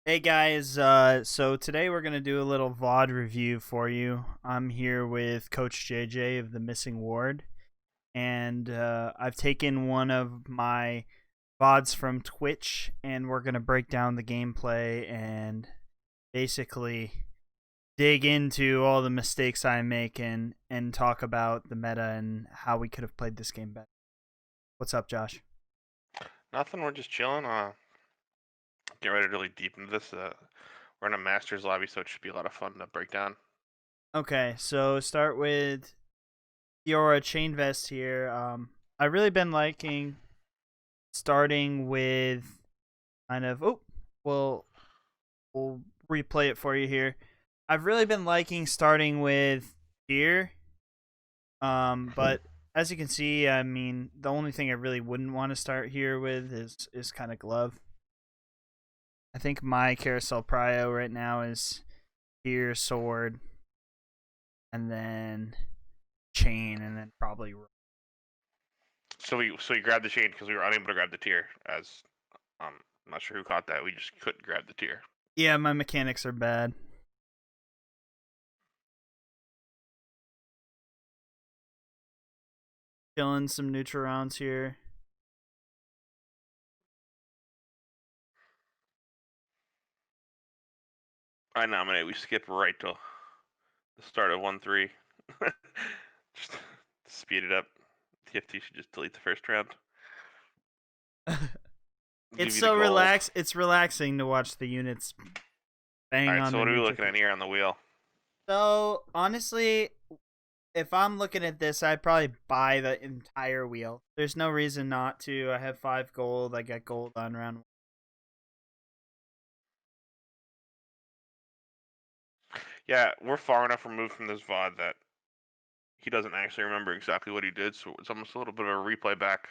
Hey guys, so today we're gonna do a little VOD review for you. I'm here with Coach JJ of the Missing Ward, and I've taken one of my VODs from Twitch, and we're gonna break down the gameplay and basically dig into all the mistakes I make and talk about the meta and how we could have played this game better. What's up, Josh? Nothing. We're just chilling. Get ready to really deep into this. We're in a masters lobby, so it should be a lot of fun to break down. Okay, so start with your chain vest here. I've really been liking starting with kind of we'll replay it for you here. I've really been liking starting with here. But as you can see, I mean, the only thing I really wouldn't want to start here with is kind of glove. I think my carousel prio right now is here, sword, and then chain, and then probably So we grabbed the chain because we were unable to grab the tier. As I'm not sure who caught that. We just couldn't grab the tier. yeah, my mechanics are bad. Killing some neutral rounds here. I nominate we skip right to the start of 1-3. Just to speed it up. TFT should just delete the first round. Give It's you the so gold. It's relaxing to watch the units bang All right. on So the what are we neutral. looking at here on the wheel? So honestly, if I'm looking at this, I'd probably buy the entire wheel. There's no reason not to. I have 5 gold. I got gold on round 1. Yeah, we're far enough removed from this VOD that he doesn't actually remember exactly what he did, so it's almost a little bit of a replay back.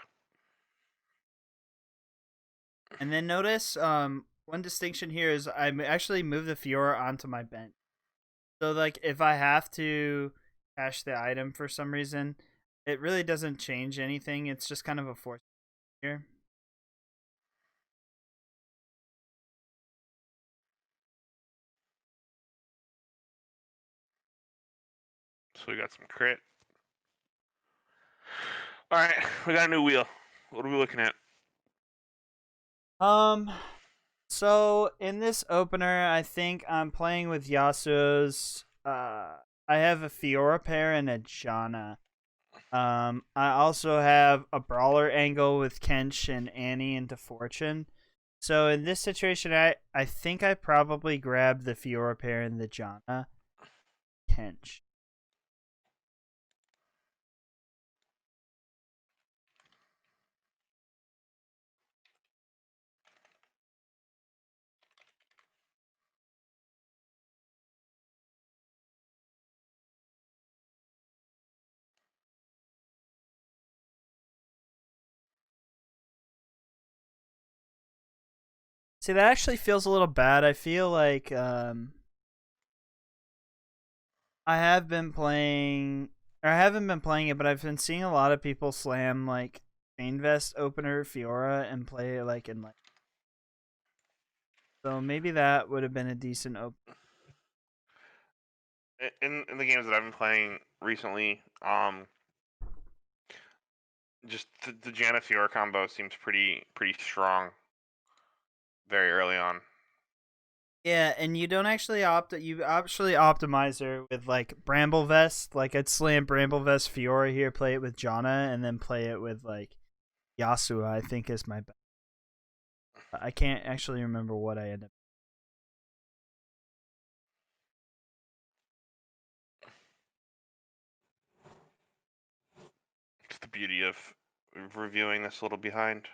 And then notice, one distinction here is I actually move the Fiora onto my bench. So like, if I have to cash the item for some reason, it really doesn't change anything. It's just kind of a force here. So we got some crit. All right, we got a new wheel. What are we looking at? Um, so in this opener, I think I'm playing with Yasuo's. I have a Fiora pair and a Janna. I also have a brawler angle with Kench and Annie into Fortune. So in this situation, I think I probably grabbed the Fiora pair and the Janna Kench. See, that actually feels a little bad. I feel like I have been playing, or I haven't been playing it, but I've been seeing a lot of people slam like Chain Vest opener Fiora and play it like in like. So maybe that would have been a decent open. In the games that I've been playing recently, just the Janna Fiora combo seems pretty strong very early on. Yeah, and you don't actually you actually optimize her with like Bramble Vest. Like I'd slam Bramble Vest Fiora here, play it with Janna, and then play it with like Yasuo. I think is my best. I can't actually remember what I ended up. It's the beauty of reviewing this a little behind.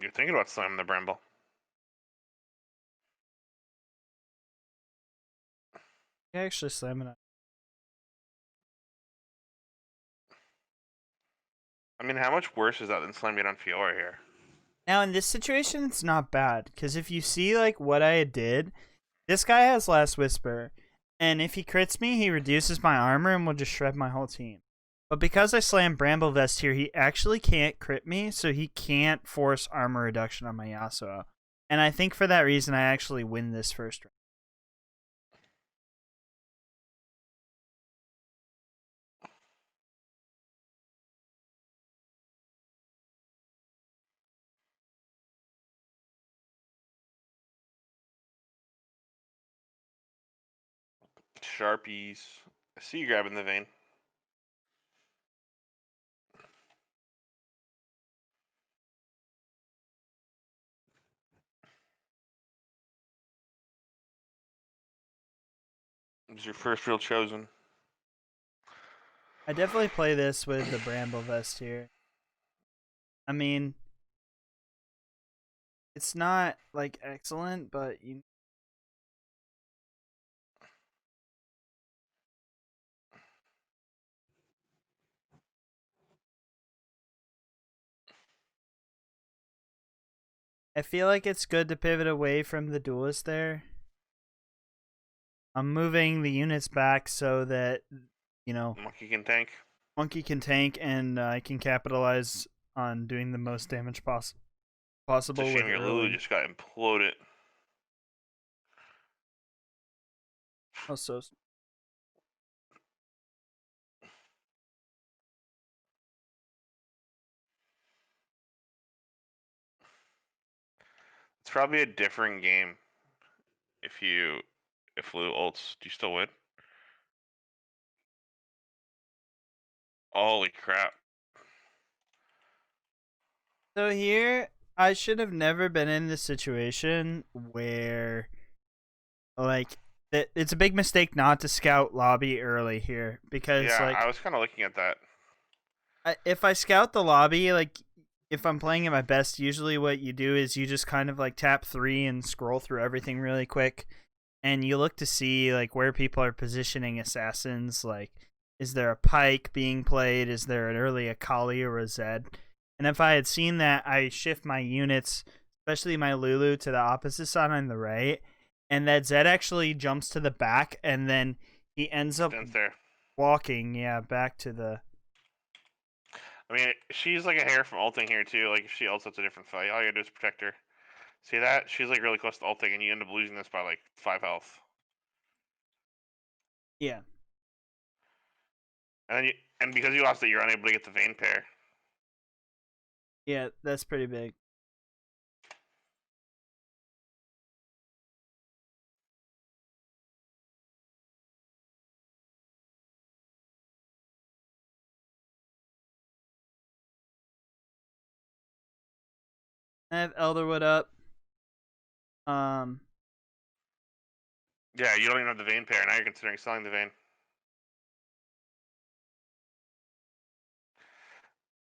You're thinking about slamming the Bramble. I actually slam it. I mean, how much worse is that than slamming it on Fiora here? Now in this situation, it's not bad because if you see like what I did, this guy has Last Whisper, And if he crits me, he reduces my armor and will just shred my whole team. But because I slam Bramble Vest here, he actually can't crit me, so he can't force armor reduction on my Yasuo. And I think for that reason, I actually win this first round. Sharpies. I see you grabbing the vein. It's your first real chosen. I definitely play this with the Bramble Vest here. I mean, it's not like excellent, but I feel like it's good to pivot away from the duelist there. I'm moving the units back so that, Monkey can tank. Monkey can tank and I can capitalize on doing the most damage It's a possible shame with your Lulu early. just got imploded. Oh, so It's probably a different game if Lulu ults. Do you still win? Holy crap. so here I should have never been in this situation where like it's a big mistake not to scout lobby early here because Yeah, I like was kind of looking at that. if I scout the lobby, like if I'm playing at my best, usually what you do is you just kind of like tap 3 and scroll through everything really quick, and you look to see like where people are positioning assassins. Like, is there a pike being played? Is there an early Akali or a Zed? And if I had seen that, I shift my units, especially my Lulu, to the opposite side on the right, and that Zed actually jumps to the back, and then he ends up Stints there. walking, yeah, back to the. I mean, she's like a hair from ulting here too. Like if she ults, it's a different fight. All you gotta do is protect her. See that? She's like really close to ulting, and you end up losing this by like 5 health. Yeah. And because you lost it, you're unable to get the vein pair. Yeah, that's pretty big. I have Elderwood up. Um, Yeah, you don't even have the vein pair. Now you're considering selling the vein.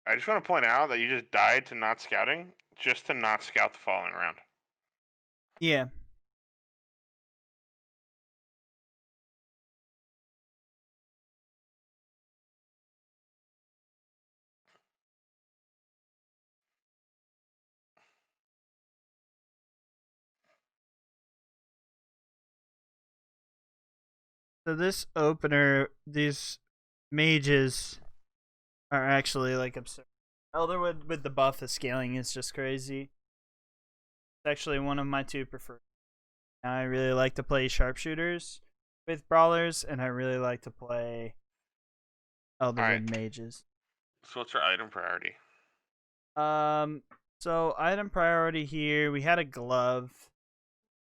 I just want to point out that you just died to not scouting, just to not scout the following round. yeah. So this opener, these mages are actually like absurd. Elderwood with the buff of scaling is just crazy. It's actually one of my two preferred. I really like to play sharpshooters with brawlers, and I really like to play Alright, Elderwood mages. so what's our item priority? So item priority here, we had a glove.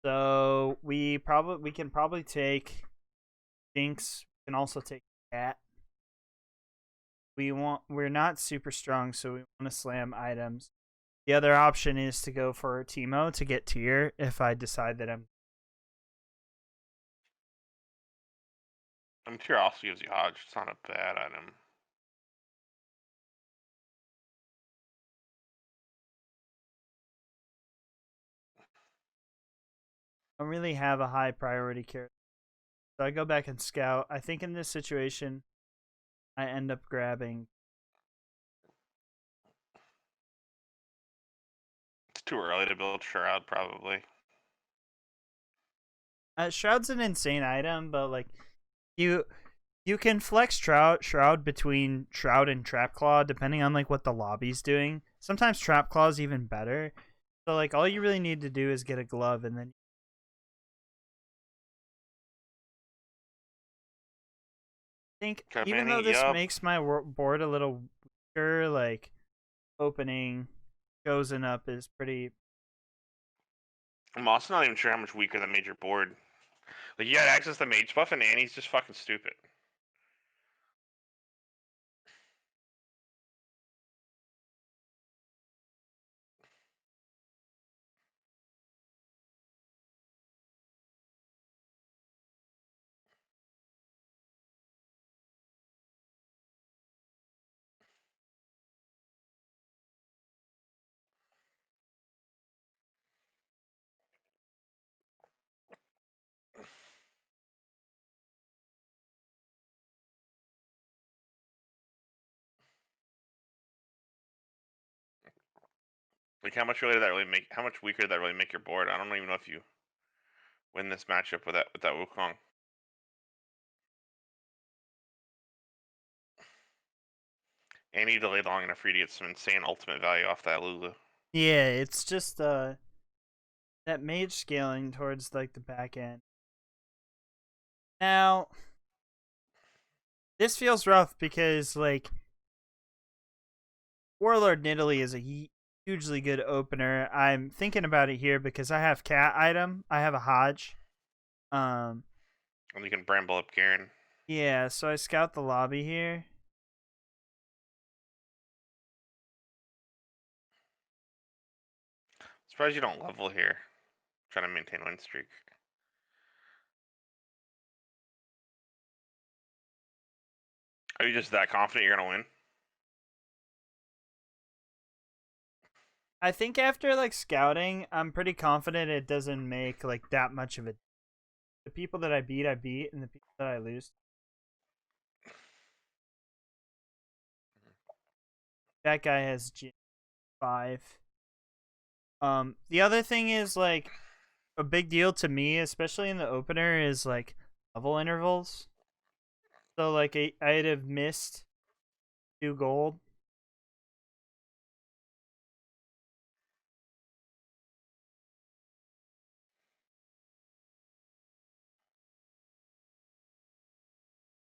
So we can probably take Jinx. We can also take Cat. We're not super strong, so we want to slam items. The other option is to go for Teemo to get tier if I decide that I'm sure also gives you Hodge. It's not a bad item. I don't really have a high priority character. So I go back and scout. I think in this situation I end up grabbing. It's too early to build Shroud, probably. Shroud's an insane item, but like you you can flex Shroud between Shroud and Trap Claw depending on like what the lobby's doing. Sometimes Trap Claw's even better. So like all you really need to do is get a glove, and then I think Got even though many? this Yup. makes my board a little weaker, like opening Chosen up is pretty. I'm also not even sure how much weaker that made your board. Like, you had access to mage buff, and Annie's just fucking stupid. Like, how much weaker did that really make your board? I don't even know if you win this matchup with that Wukong. Annie delayed long enough for you to get some insane ultimate value off that Lulu. Yeah, it's just that mage scaling towards like the back end. Now, this feels rough because like Warlord Nidalee is a hugely good opener. I'm thinking about it here because I have cat item. I have a Hodge. Um, And you can bramble up Garen. yeah, so I scout the lobby here. Surprised you don't level here. Trying to maintain win streak. Are you just that confident you're gonna win? I think after like scouting, I'm pretty confident it doesn't make like that much of a. The people that I beat, and the people that I lose. That guy has G5. The other thing is like a big deal to me, especially in the opener, is like level intervals. So like I'd have missed 2 gold.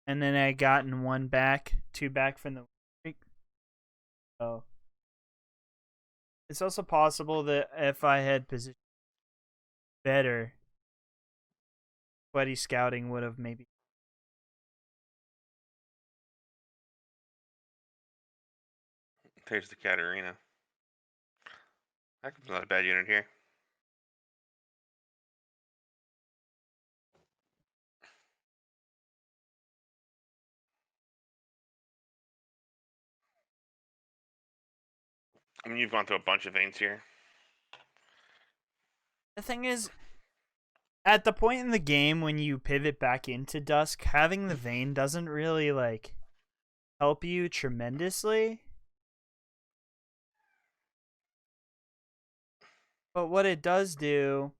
And then I gotten 1 back, 2 back from the streak. So it's also possible that if I had positioned better, Sweaty Scouting would have maybe. There's the Katarina. That's not a bad unit here. I mean, you've gone through a bunch of veins here. The thing is, at the point in the game when you pivot back into Dusk, having the Vayne doesn't really like help you tremendously. But what it does do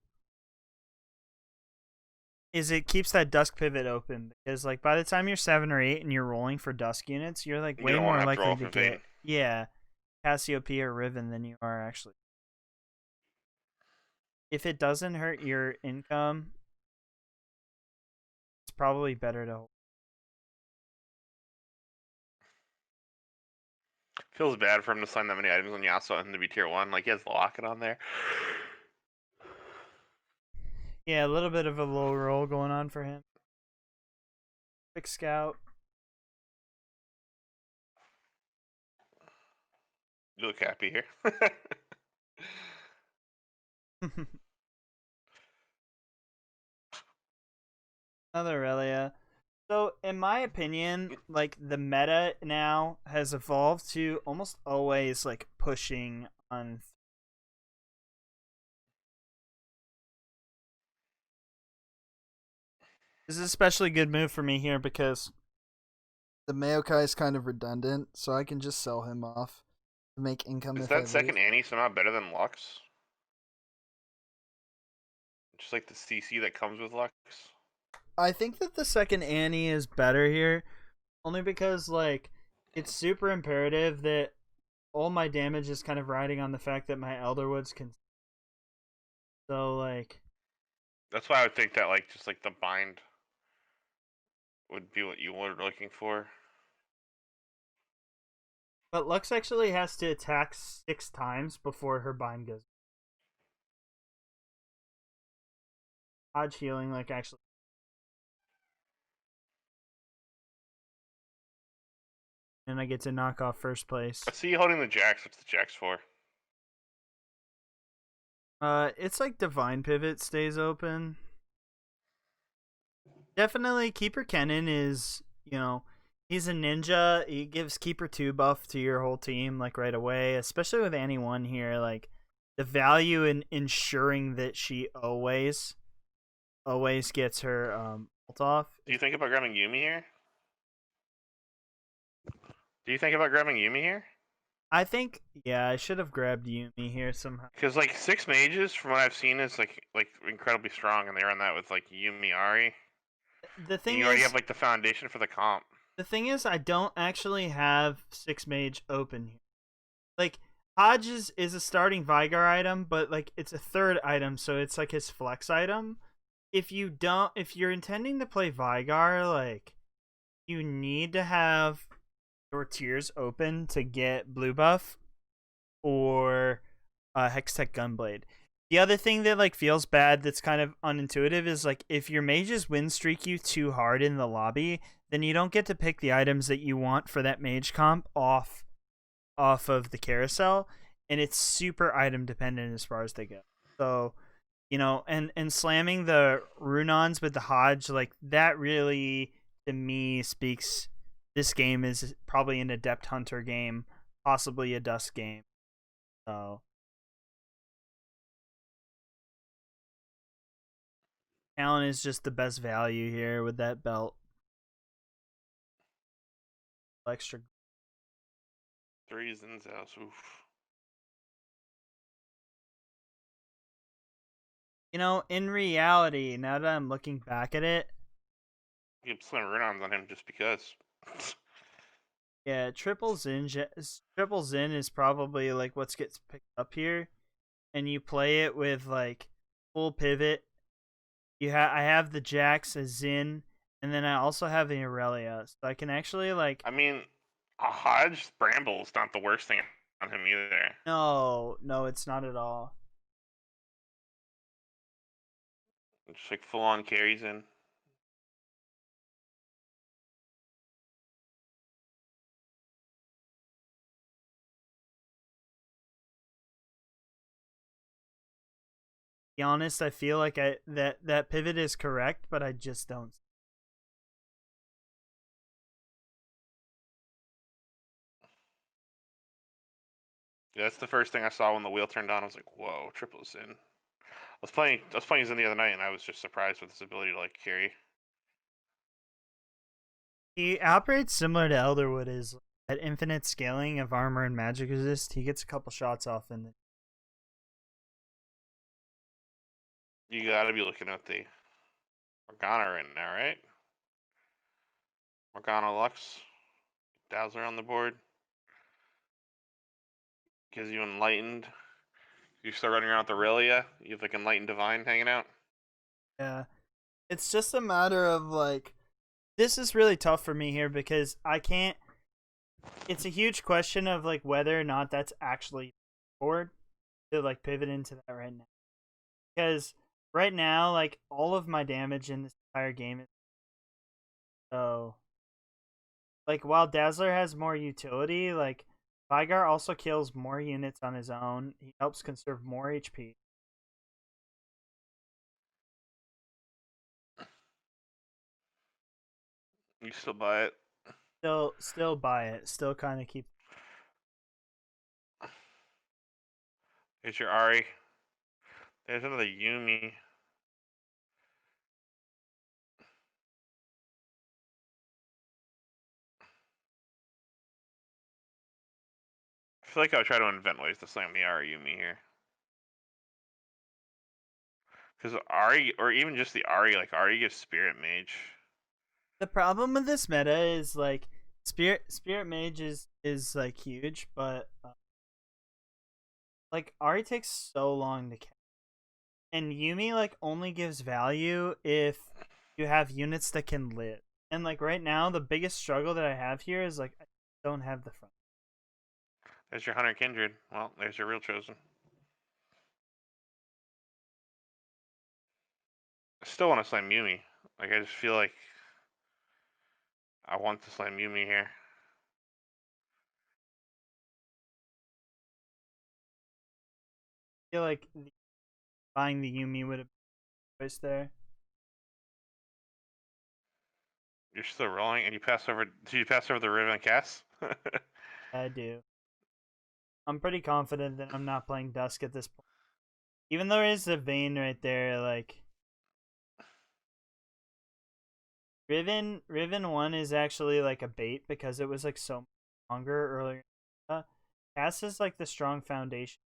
is it keeps that Dusk pivot open, because like by the time you're 7 or 8 and you're rolling for Dusk units, you're like You way don't want more to have to roll likely off to a vein. get Cassiopeia or Riven than you are actually. If it doesn't hurt your income, it's probably better to hold. Feels bad for him to sign that many items on Yasuo and to be tier 1. Like, he has the locket on there. Yeah, a little bit of a low roll going on for him. Quick scout. You look happy here. Another Aurelia. So, in my opinion, like the meta now has evolved to almost always like pushing on. This is especially a good move for me here because the Maokai is kind of redundant, so I can just sell him off to make income Is if I that lose. second Annie somehow better than Lux? Just like the CC that comes with Lux. I think that the second Annie is better here, only because like it's super imperative that all my damage is kind of riding on the fact that my Elderwoods can. So like, That's why I would think that like just like the bind would be what you were looking for. but Lux actually has to attack 6 times before her bind goes. Hodge healing like actually, and I get to knock off first place. I see you holding the Jax. What's the Jax for? It's like Divine Pivot stays open. Definitely, Keeper Kennen is, he's a ninja. He gives Keeper 2 buff to your whole team, like, right away, especially with Annie 1 here. Like, the value in ensuring that she always gets her ult off. Do you think about grabbing Yumi here? Do you think about grabbing Yumi here? I think, yeah, I should have grabbed Yumi here somehow. Because like 6 mages, from what I've seen, is like incredibly strong, and they run that with like Yumi Ari. The And thing you already is, have like the foundation for the comp. I don't actually have 6 mage open here. Like, Hodge is a starting Vigar item, but like it's a third item, so it's like his flex item. If you're intending to play Vigar, like you need to have your tiers open to get blue buff or Hextech Gunblade. The other thing that like feels bad that's kind of unintuitive is like if your mages win streak you too hard in the lobby, then you don't get to pick the items that you want for that mage comp off of the carousel, and it's super item dependent as far as they go. So, and slamming the Runons with the Hodge, like that really to me speaks this game is probably an Adept Hunter game, possibly a Dusk game. So Talon is just the best value here with that belt. Extra. 3 Zinzos, oof. In reality, now that I'm looking back at it, You can slam Runons on him just because. yeah, triple Zen is probably like what gets picked up here, and you play it with like full pivot. I have the Jax as Zin, and then I also have the Aurelia, so I can actually like. I mean, a Hodge Bramble is not the worst thing on him either. No, it's not at all. Just like full on carries in. To be honest, I feel like that pivot is correct, but I just don't. Yeah, that's the first thing I saw when the wheel turned on. I was like, "Whoa, triple Zin." I was playing Zin the other night, and I was just surprised with his ability to like carry. He operates similar to Elderwood, is at infinite scaling of armor and magic resist. He gets a couple shots off in it. You gotta be looking at the Morgana right now, right? Morgana Lux, Dazzler on the board. Gives you Enlightened. You start running around with Aurelia. You have like Enlightened Divine hanging out. Yeah, it's just a matter of like this is really tough for me here because I can't. It's a huge question of like whether or not that's actually forward to like pivot into that right now, because right now like all of my damage in this entire game is so like while Dazzler has more utility, like Vigar also kills more units on his own. He helps conserve more HP. You still buy it. Still buy it. Still kind of keep. Here's your Ari. There's another Yumi. I feel like I would try to invent ways to slam the Ari Yumi here. Because Ari, or even just the Ari, like Ari gives Spirit Mage. The problem with this meta is like Spirit Mage is like huge, but like Ari takes so long to cast, and Yumi like only gives value if you have units that can live. And like right now, the biggest struggle that I have here is like I don't have the front. There's your Hunter Kindred. Well, there's your real chosen. I still want to slam Yumi. Like, I just feel like I want to slam Yumi here. I feel like buying the Yumi would have been choice there. You're still rolling, and you pass over. Do you pass over the Riven Cass? I do. I'm pretty confident that I'm not playing Dusk at this point. Even though there is a vein right there, like Riven 1 is actually like a bait because it was like so much stronger earlier. Cass is like the strong foundation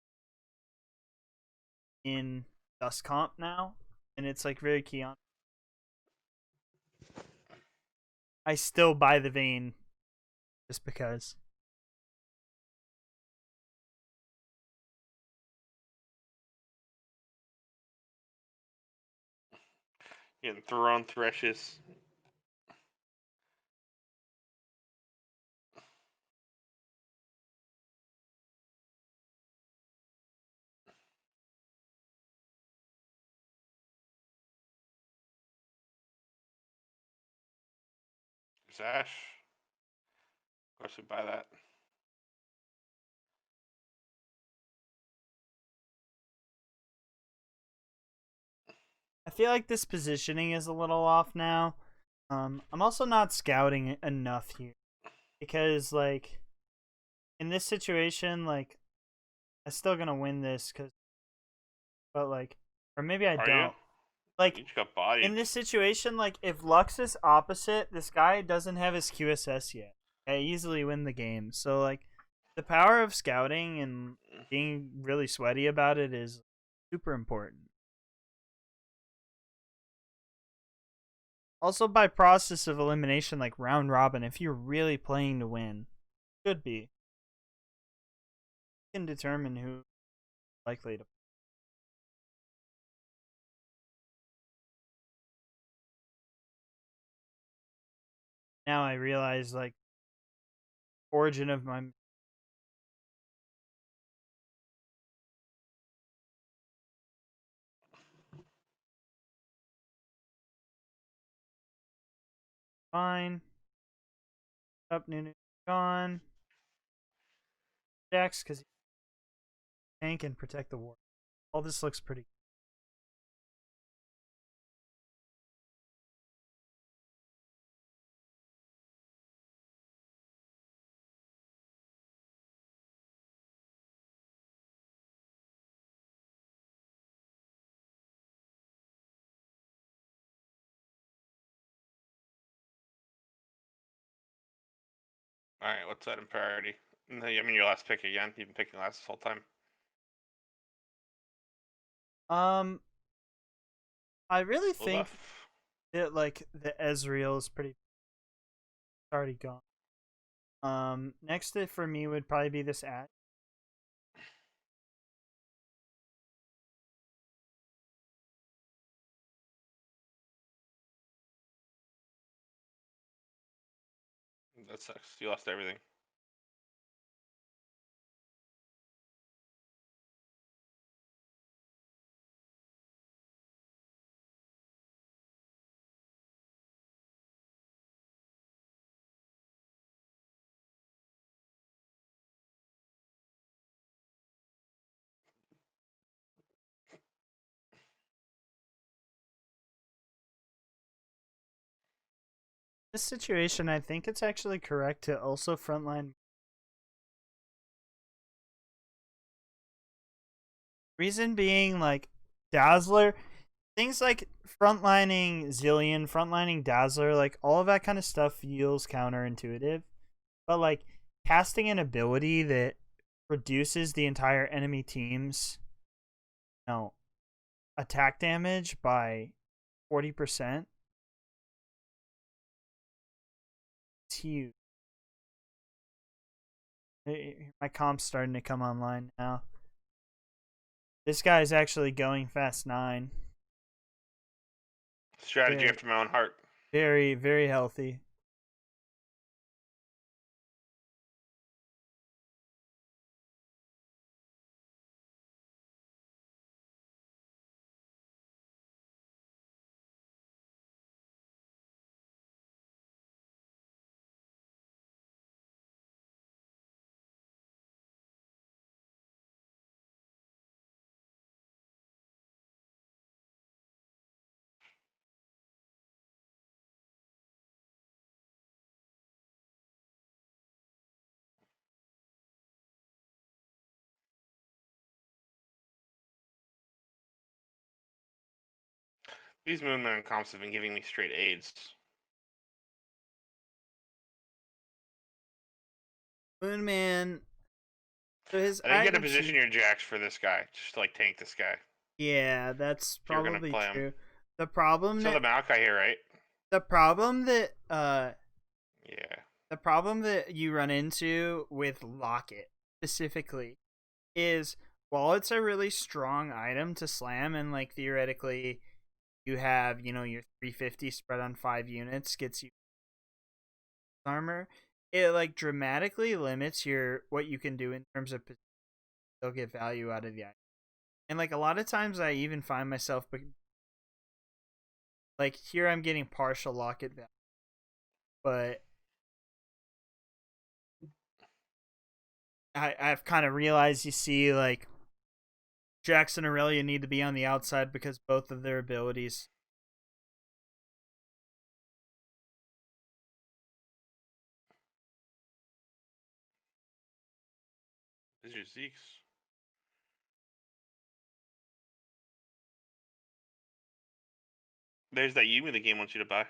in Dusk comp now, and it's like very key on. I still buy the vein just because. Getting thrown threshes. Zash. Of course, we buy that. I feel like this positioning is a little off now. I'm also not scouting enough here because, like, in this situation, like, I'm still gonna win this but like, or maybe I Are you? don't. Like, You just got bodied. in this situation, like, if Lux is opposite, this guy doesn't have his QSS yet. I easily win the game. So, like, the power of scouting and being really sweaty about it is super important. Also, by process of elimination, like round robin, if you're really playing to win, should be, you can determine who's likely to. Now I realize, like, origin of my. Fine. Up, Nunu gone. Jax, because he can tank and protect the ward. All this looks pretty. All right, what's that in priority? No, I mean, your last pick again. You've been picking last this whole time. Um, I really Full think buff. that like the Ezreal is pretty already gone. Next for me would probably be this at. That sucks. You lost everything. This situation, I think it's actually correct to also frontline. Reason being, like, Dazzler, things like frontlining Zillion, frontlining Dazzler, like, all of that kind of stuff feels counterintuitive. But, like, casting an ability that reduces the entire enemy team's, you know, attack damage by 40%. It's huge. My comp's starting to come online now. This guy's actually going fast 9. Strategy Very, after my own heart. very, very healthy. These Moonman comps have been giving me straight AIDS. Moonman. So his I think you got to item position sheet. your jacks for this guy, just to like tank this guy Yeah, that's if you're gonna probably play him. true. The problem So the that Maokai here, right? the problem that Yeah. the problem that you run into with Locket specifically is while it's a really strong item to slam and like theoretically you have, your 350 spread on 5 units gets you armor, it like dramatically limits your what you can do in terms of still get value out of the item. And like a lot of times I even find myself like here I'm getting partial Locket value, but I've kind of realized, you see, like Jackson and Aurelia need to be on the outside because both of their abilities. These are Zeke's. There's that Yumi the game wants you to buy.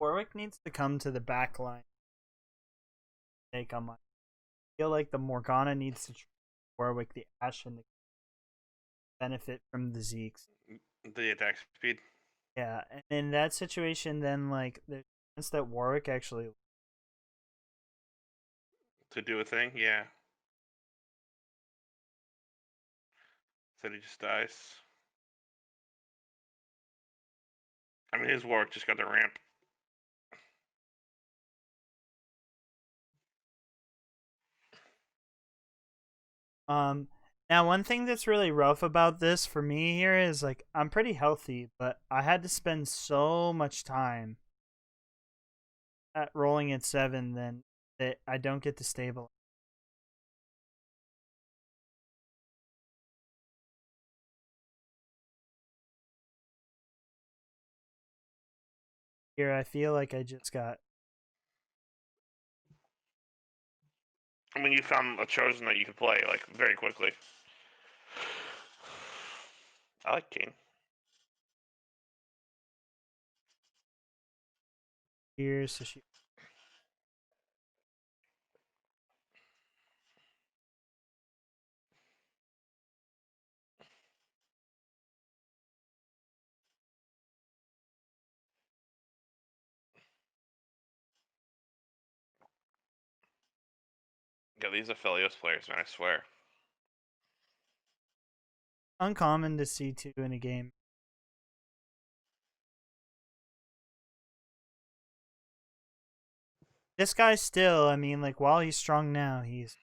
Warwick needs to come to the back line. Take on my. I feel like the Morgana needs to Warwick the Ashen to benefit from the Zeeks. The attack speed. Yeah, and in that situation, then like there's a chance that Warwick actually. To do a thing, yeah. So he just dies. I mean, his Warwick just got the ramp. Um, Now one thing that's really rough about this for me here is like I'm pretty healthy, but I had to spend so much time at rolling at 7 then that I don't get to stabilize. Here I feel like I just got. I mean, you found a chosen that you could play like very quickly. I like Kane. Here, so she. Yeah, these Aphelios players, man, I swear. Uncommon to see two in a game. This guy still, I mean, like while he's strong now, he's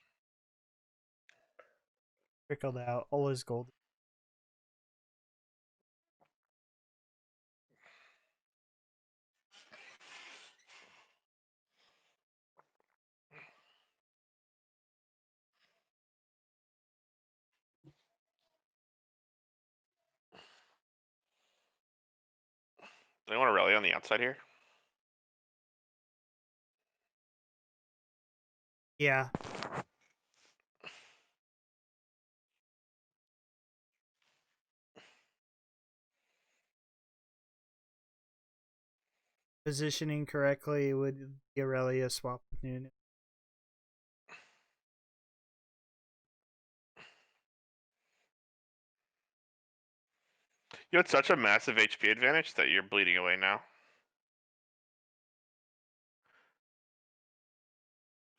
trickled out all his gold. Do they want to rally on the outside here? Yeah. positioning correctly, would Aurelia swap with Nunes? You had such a massive HP advantage that you're bleeding away now.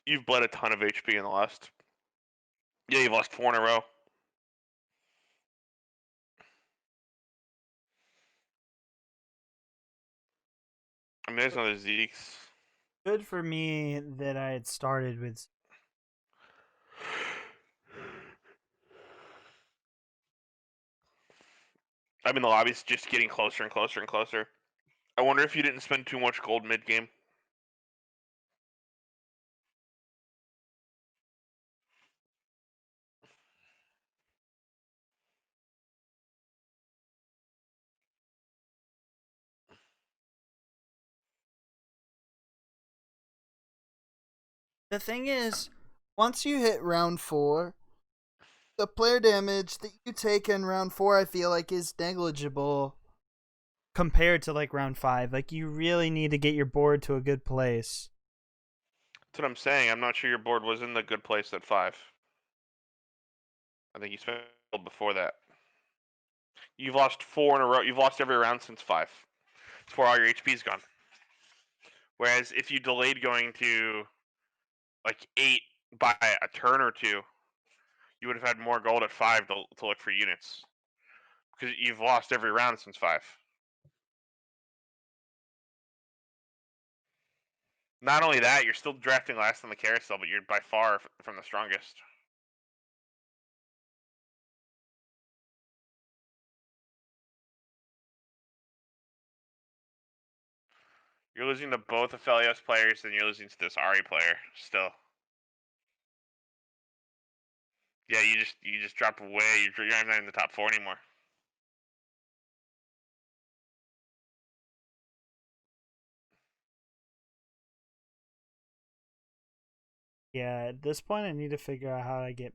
You've bled a ton of HP in the last. Yeah, you've lost 4 in a row. I mean, there's another Zeke's. Good for me that I had started with. I mean, the lobby's just getting closer and closer and closer. I wonder if you didn't spend too much gold mid game. The thing is, once you hit round 4, the player damage that you take in round 4, I feel like, is negligible compared to like round 5. Like, you really need to get your board to a good place. That's what I'm saying. I'm not sure your board was in the good place at 5. I think you spent before that. You've lost 4 in a row. You've lost every round since 5. It's before all your HP's gone. Whereas if you delayed going to like 8 by a turn or 2, you would have had more gold at 5 to look for units. Because you've lost every round since 5. Not only that, you're still drafting last on the carousel, but you're by far from the strongest. You're losing to both Aphelios players, and you're losing to this Ari player still. Yeah, you just dropped away. You're not in the top 4 anymore. Yeah, at this point, I need to figure out how to get.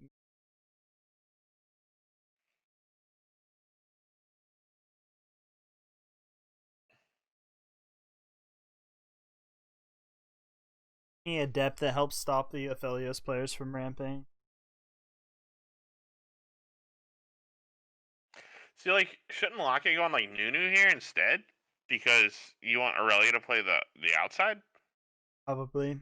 A depth that helps stop the Aphelios players from ramping. See, like, shouldn't Locke go on like Nunu here instead? Because you want Aurelia to play the outside? Probably.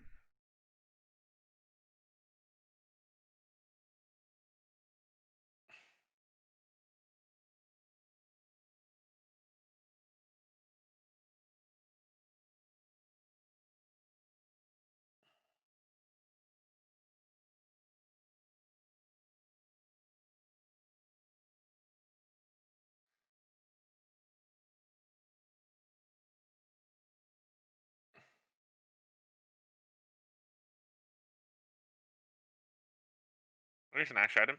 There's an action item.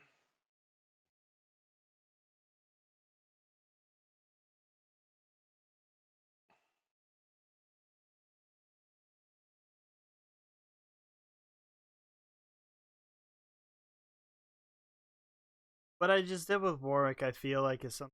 What I just did with Warwick, I feel like, is something.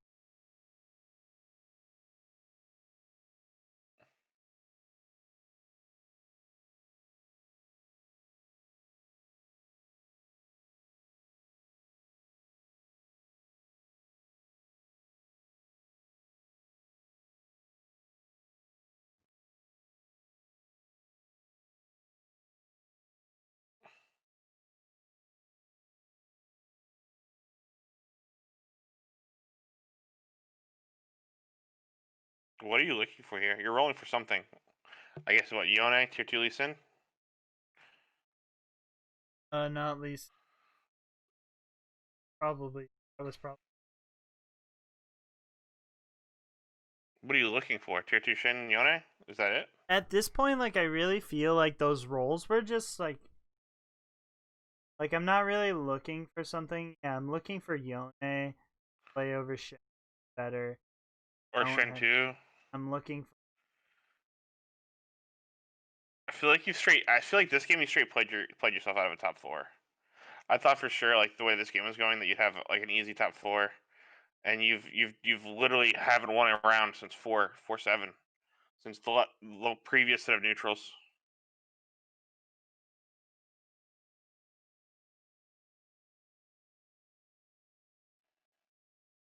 What are you looking for here? You're rolling for something. I guess what, Yone, tier 2 Lee Sin? Not least. Probably. That was probably. What are you looking for? Tier 2 Shin Yone? Is that it? At this point, like, I really feel like those roles were just like. Like, I'm not really looking for something. Yeah, I'm looking for Yone play over shit better. Or Shen 2? I'm looking for. I feel like this game you straight played yourself out of a top 4. I thought for sure, like the way this game was going, that you'd have like an easy top 4, and you've literally haven't won a round since 4-7. since the previous set of neutrals.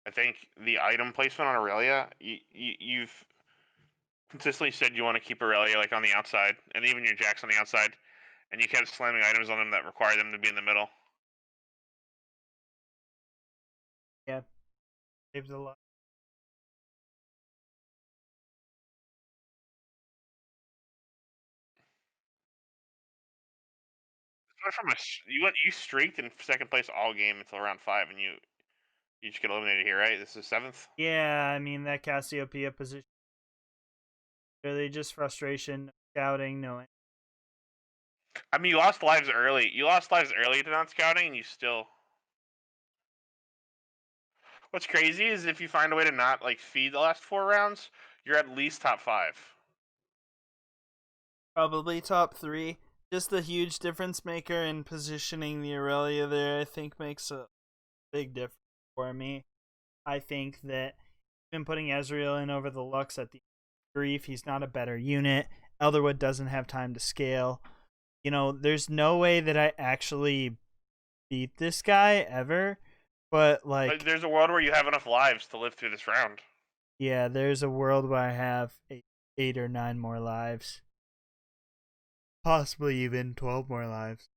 I think the item placement on Aurelia, you've consistently said you want to keep Aurelia like on the outside, and even your Jacks on the outside, and you kept slamming items on them that require them to be in the middle. Yeah, saves a lot. You streaked in second place all game until round 5, and you just get eliminated here, right? This is 7th. Yeah, I mean that Cassiopeia position. Really, just frustration, scouting, no. I mean, you lost lives early. You lost lives early to non-scouting, and you still. What's crazy is if you find a way to not like feed the last 4 rounds, you're at least top 5. Probably top 3. Just the huge difference maker in positioning the Aurelia there, I think, makes a big difference for me. I think that even putting Ezreal in over the Lux at the grief, he's not a better unit. Elderwood doesn't have time to scale. You know, there's no way that I actually beat this guy ever. But like, There's a world where you have enough lives to live through this round. yeah, there's a world where I have 8 or 9 more lives. Possibly even 12 more lives.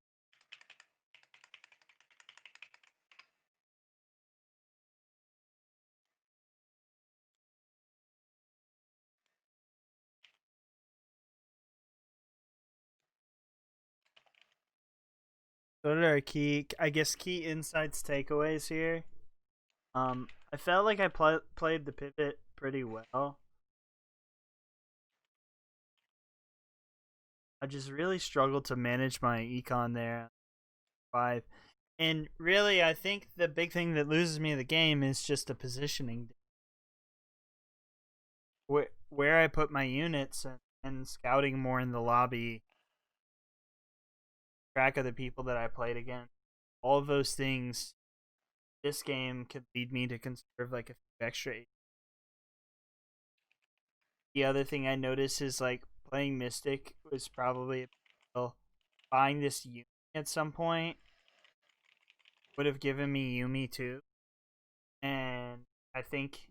So what are our key, I guess, key insights, takeaways here? I felt like I played the pivot pretty well. I just really struggled to manage my econ there. 5. And really, I think the big thing that loses me the game is just the positioning. Where I put my units and scouting more in the lobby, track of the people that I played against. All of those things, this game could lead me to conserve like a few extra. The other thing I noticed is like playing Mystic was probably well, buying this Yumi at some point would have given me Yumi too. And I think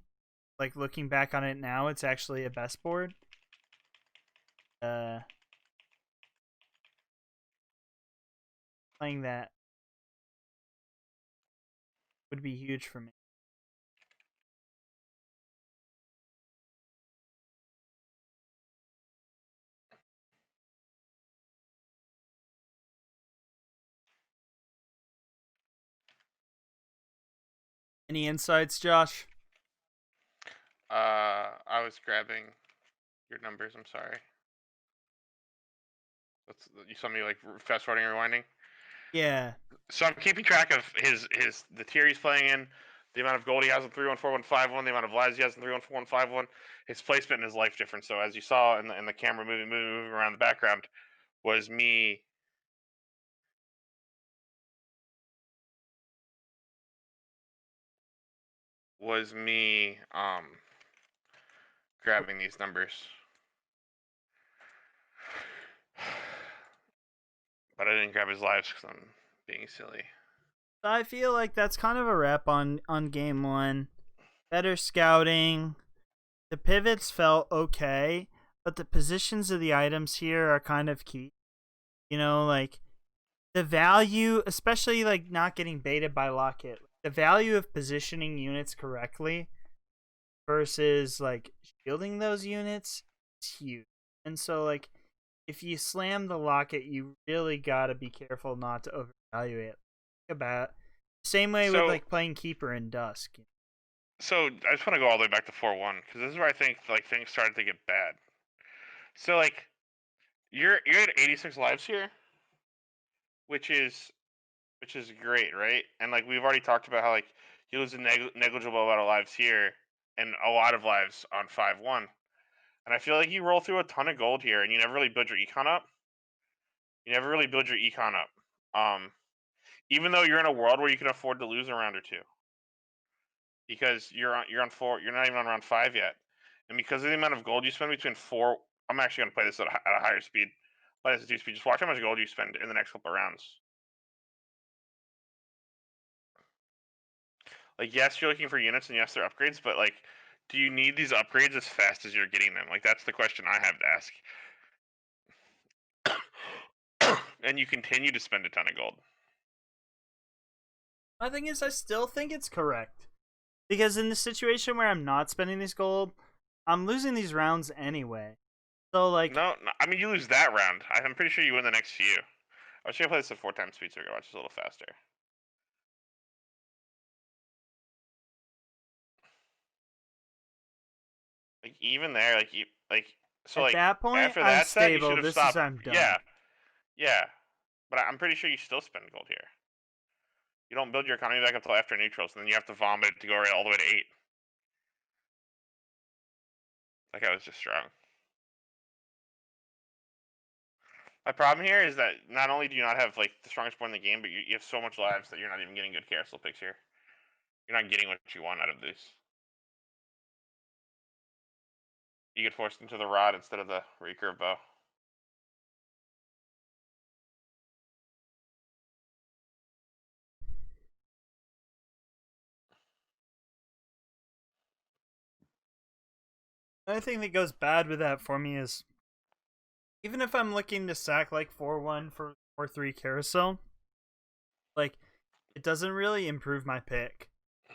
like looking back on it now, it's actually a best board. Uh, Playing that would be huge for me. Any insights, Josh? I was grabbing your numbers. I'm sorry. You saw me like fast forwarding and rewinding. Yeah. So I'm keeping track of the tier he's playing in, the amount of gold he has in 3-1-4-1-5-1, the amount of lives he has in 3-1-4-1-5-1, his placement and his life difference. So as you saw in the camera moving around the background, was me grabbing these numbers. But I didn't grab his lives because I'm being silly. I feel like that's kind of a wrap on game 1. Better scouting. The pivots felt okay, but the positions of the items here are kind of key. You know, like the value, especially like not getting baited by Locket. The value of positioning units correctly versus like shielding those units is huge. And so like if you slam the Locket, you really gotta be careful not to overvalue it. Think about same way with So like playing Keeper in Dusk. so I just want to go all the way back to 4-1 because this is where I think like things started to get bad. So like you're at 86 lives here, which is great, right? And like we've already talked about how like you lose a negligible amount of lives here and a lot of lives on 5-1. And I feel like you roll through a ton of gold here and you never really build your econ up. You never really build your econ up. Even though you're in a world where you can afford to lose a round or two. Because you're on 4, you're not even on round 5 yet. And because of the amount of gold you spend between 4, I'm actually gonna play this at a higher speed. Play this at 2 speed. Just watch how much gold you spend in the next couple of rounds. Like, yes, you're looking for units, and yes, they're upgrades, but like, do you need these upgrades as fast as you're getting them? Like, that's the question I have to ask. And you continue to spend a ton of gold. My thing is, I still think it's correct. Because in the situation where I'm not spending these gold, I'm losing these rounds anyway. So, like... No, I mean, you lose that round. I'm pretty sure you win the next few. I was gonna play this at 4 times speed so I can watch this a little faster. Like, even there, so At like, that point, after I'm that set, you stable. should have This is stopped. I'm done. Yeah, yeah. But I'm pretty sure you still spend gold here. You don't build your economy back up until after neutrals, and then you have to vomit it to go right all the way to 8. Like, I was just strong. My problem here is that not only do you not have like the strongest board in the game, but you have so much lives that you're not even getting good carousel picks here. You're not getting what you want out of this. You get forced into the rod instead of the recurve bow. The only thing that goes bad with that for me is, even if I'm looking to sack like 4-1 for 4-3 carousel, like, it doesn't really improve my pick. My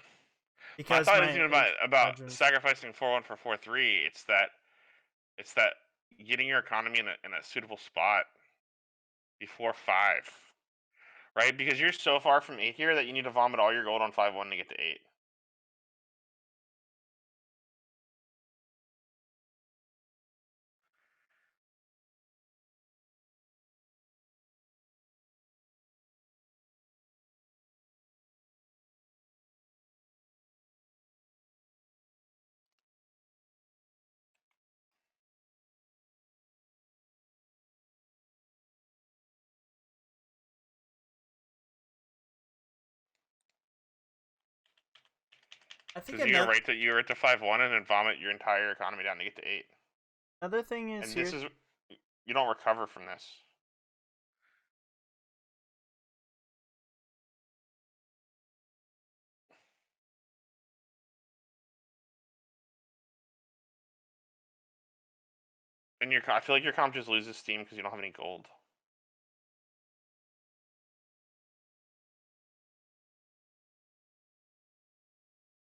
Because thought my isn't about agents... sacrificing 4-1 for 4-3. It's that getting your economy in a suitable spot before 5, right? Because you're so far from 8 here that you need to vomit all your gold on 5-1 to get to 8. I think Because you're at the 5-1 and then vomit your entire economy down to get to 8. another thing is And this here... is, you don't recover from this. And I feel like your comp just loses steam because you don't have any gold.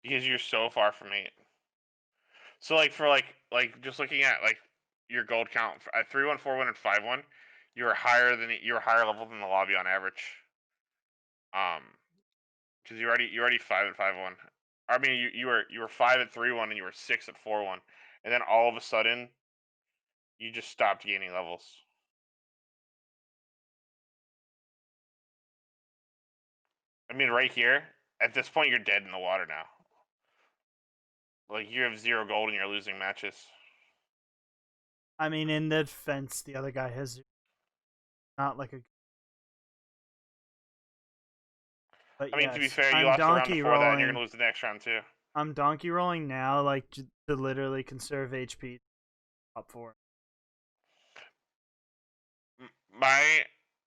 Because you're so far from 8. So like for just looking at like your gold count at 3-1, 4-1, and 5-1, you're higher level than the lobby on average. Because you already 5 at 5-1. I mean you were 5 at 3-1 and you were 6 at 4-1, and then all of a sudden you just stopped gaining levels. I mean, right here at this point you're dead in the water now. Like, you have 0 gold and you're losing matches. I mean, in the defense, the other guy has not like a... But I mean, to be yes, fair, you I'm lost the round donkey before that, and you're rolling. gonna lose the next round too. I'm donkey rolling now, like, to literally conserve HP up 4. My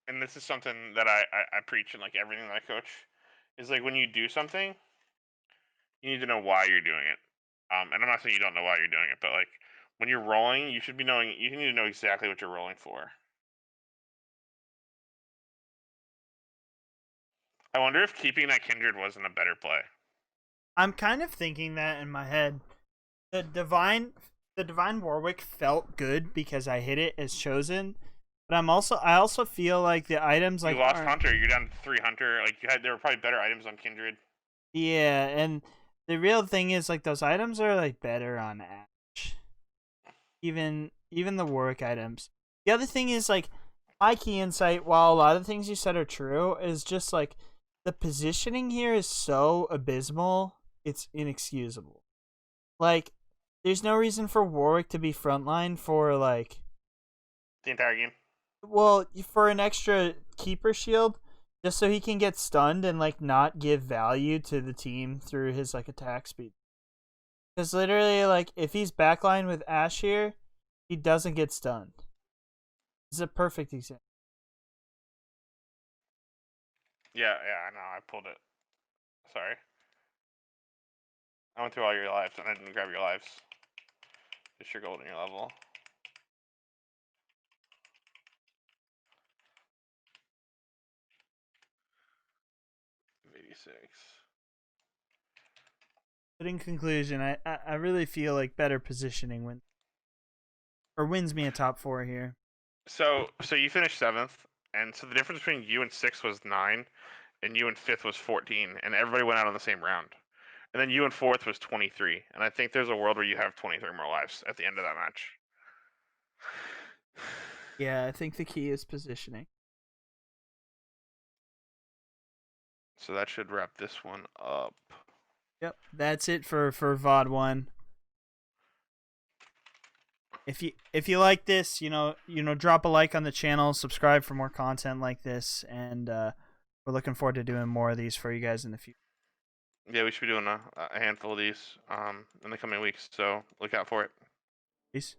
and this is something that I preach in like everything that I coach, is like when you do something, you need to know why you're doing it. And I'm not saying you don't know why you're doing it, but like when you're rolling, you need to know exactly what you're rolling for. I wonder if keeping that kindred wasn't a better play. I'm kind of thinking that in my head. The divine Warwick felt good because I hit it as chosen, but I also feel like the items like You lost Hunter. You're down to 3 Hunter. Like there were probably better items on Kindred. Yeah, and the real thing is like those items are like better on Ash. Even the Warwick items. The other thing is like my key insight, while a lot of the things you said are true, is just like the positioning here is so abysmal, it's inexcusable. Like, there's no reason for Warwick to be frontline for like The entire game. well, for an extra keeper shield, just so he can get stunned and like not give value to the team through his like attack speed. Because literally, like, if he's backline with Ash here, he doesn't get stunned. This is a perfect example. Yeah, I know. I pulled it. Sorry. I went through all your lives and I didn't grab your lives. Just your gold and your level. 86. But in conclusion, I really feel like better positioning wins me a top 4 here. So you finished 7th, and so the difference between you and 6th was 9, and you and 5th was 14, and everybody went out on the same round. And then you and 4th was 23, and I think there's a world where you have 23 more lives at the end of that match. Yeah, I think the key is positioning. So that should wrap this one up. Yep, that's it for VOD 1. If you like this, drop a like on the channel, subscribe for more content like this, and we're looking forward to doing more of these for you guys in the future. Yeah, we should be doing a handful of these in the coming weeks, so look out for it. Peace.